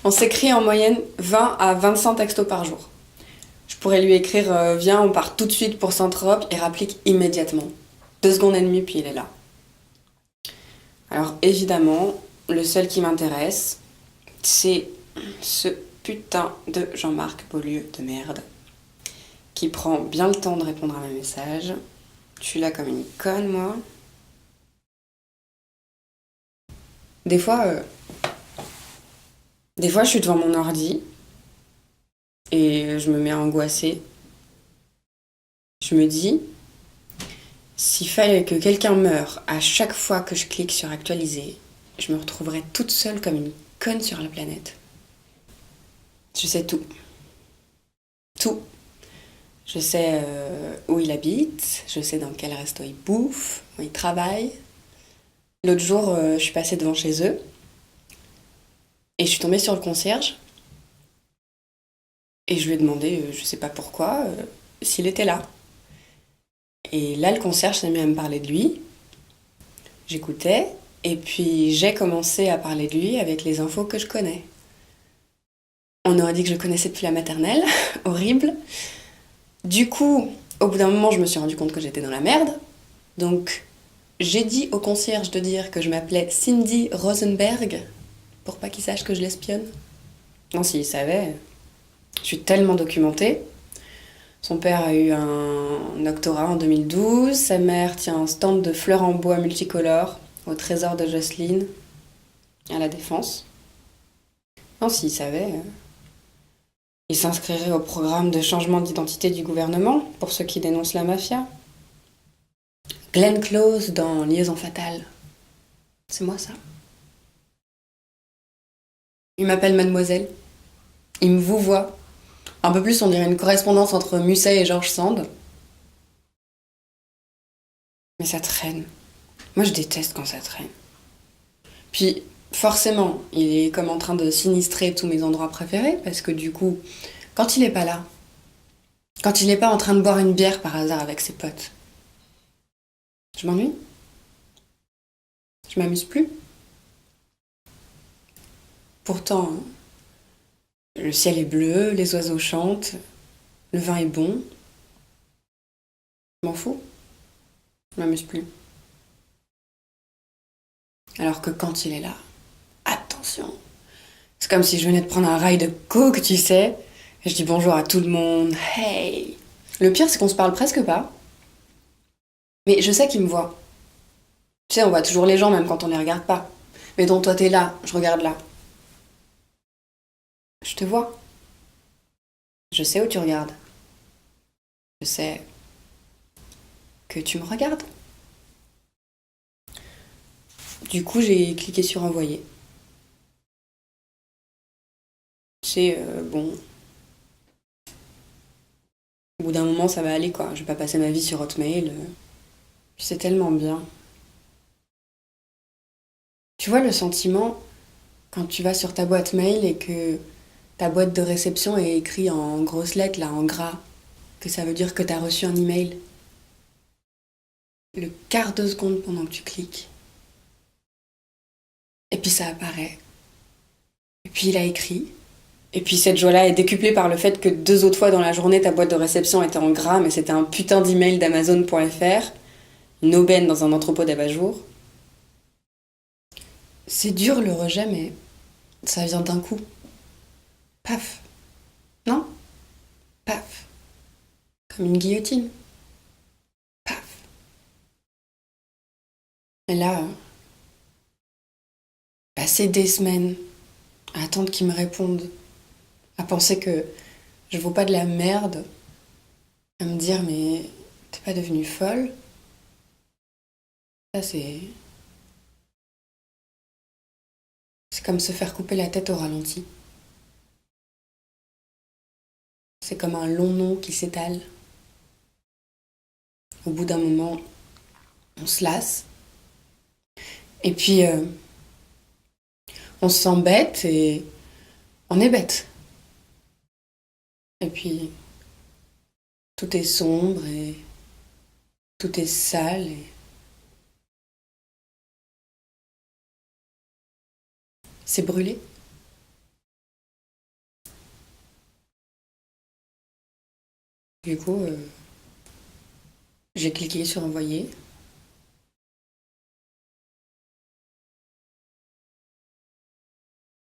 On s'écrit en moyenne 20 à 25 textos par jour. Je pourrais lui écrire viens, on part tout de suite pour Saint-Trope, il rapplique immédiatement. 2 secondes et demie, puis il est là. Alors évidemment, le seul qui m'intéresse, c'est ce putain de Jean-Marc Beaulieu de merde, qui prend bien le temps de répondre à mes messages. Je suis là comme une conne, moi. Des fois, euh, des fois, je suis devant mon ordi et je me mets à angoisser. Je me dis, s'il fallait que quelqu'un meure à chaque fois que je clique sur actualiser, je me retrouverais toute seule comme une conne sur la planète. Je sais tout. Tout. Je sais où il habite, je sais dans quel resto il bouffe, où il travaille. L'autre jour, je suis passée devant chez eux et je suis tombée sur le concierge et je lui ai demandé, je sais pas pourquoi, s'il était là. Et là, le concierge s'est mis à me parler de lui. J'écoutais et puis j'ai commencé à parler de lui avec les infos que je connais. On aurait dit que je le connaissais depuis la maternelle, horrible. Du coup, au bout d'un moment, je me suis rendu compte que j'étais dans la merde. Donc, j'ai dit au concierge de dire que je m'appelais Cindy Rosenberg pour pas qu'il sache que je l'espionne. Non, s'il savait, je suis tellement documentée. Son père a eu un doctorat en 2012, sa mère tient un stand de fleurs en bois multicolores au trésor de Jocelyne, à la Défense. Non, s'il savait, il s'inscrirait au programme de changement d'identité du gouvernement pour ceux qui dénoncent la mafia. Glenn Close dans Liaison fatale. C'est moi ça. Il m'appelle mademoiselle. Il me vouvoie. Un peu plus, on dirait une correspondance entre Musset et George Sand. Mais ça traîne. Moi, je déteste quand ça traîne. Puis, forcément, il est comme en train de sinistrer tous mes endroits préférés, parce que du coup, quand il est pas là, quand il est pas en train de boire une bière par hasard avec ses potes, je m'ennuie. Je m'amuse plus. Pourtant, le ciel est bleu, les oiseaux chantent, le vin est bon. Je m'en fous. Je m'amuse plus. Alors que quand il est là, attention. C'est comme si je venais de prendre un rail de coke, tu sais. Et je dis bonjour à tout le monde. Hey. Le pire, c'est qu'on se parle presque pas. Mais je sais qu'il me voit. Tu sais, on voit toujours les gens, même quand on les regarde pas. Mais donc toi, t'es là, je regarde là. Je te vois. Je sais où tu regardes. Je sais que tu me regardes. Du coup, j'ai cliqué sur envoyer. C'est bon. Au bout d'un moment, ça va aller quoi. Je vais pas passer ma vie sur Hotmail. Puis c'est tellement bien. Tu vois le sentiment quand tu vas sur ta boîte mail et que ta boîte de réception est écrit en grosses lettres, là, en gras, que ça veut dire que t'as reçu un email. Le quart de seconde pendant que tu cliques. Et puis ça apparaît. Et puis il a écrit. Et puis cette joie-là est décuplée par le fait que 2 autres fois dans la journée, ta boîte de réception était en gras, mais c'était un putain d'email d'Amazon.fr, une aubaine dans un entrepôt d'abat-jour. C'est dur le rejet, mais ça vient d'un coup. Paf. Non? Paf. Comme une guillotine. Paf. Et là, passer des semaines à attendre qu'ils me répondent, à penser que je vaux pas de la merde, à me dire mais t'es pas devenue folle? Ça c'est comme se faire couper la tête au ralenti. C'est comme un long nom qui s'étale. Au bout d'un moment, on se lasse. Et puis, on se sent bête et on est bête. Et puis, tout est sombre et tout est sale et c'est brûlé. Du coup, j'ai cliqué sur envoyer.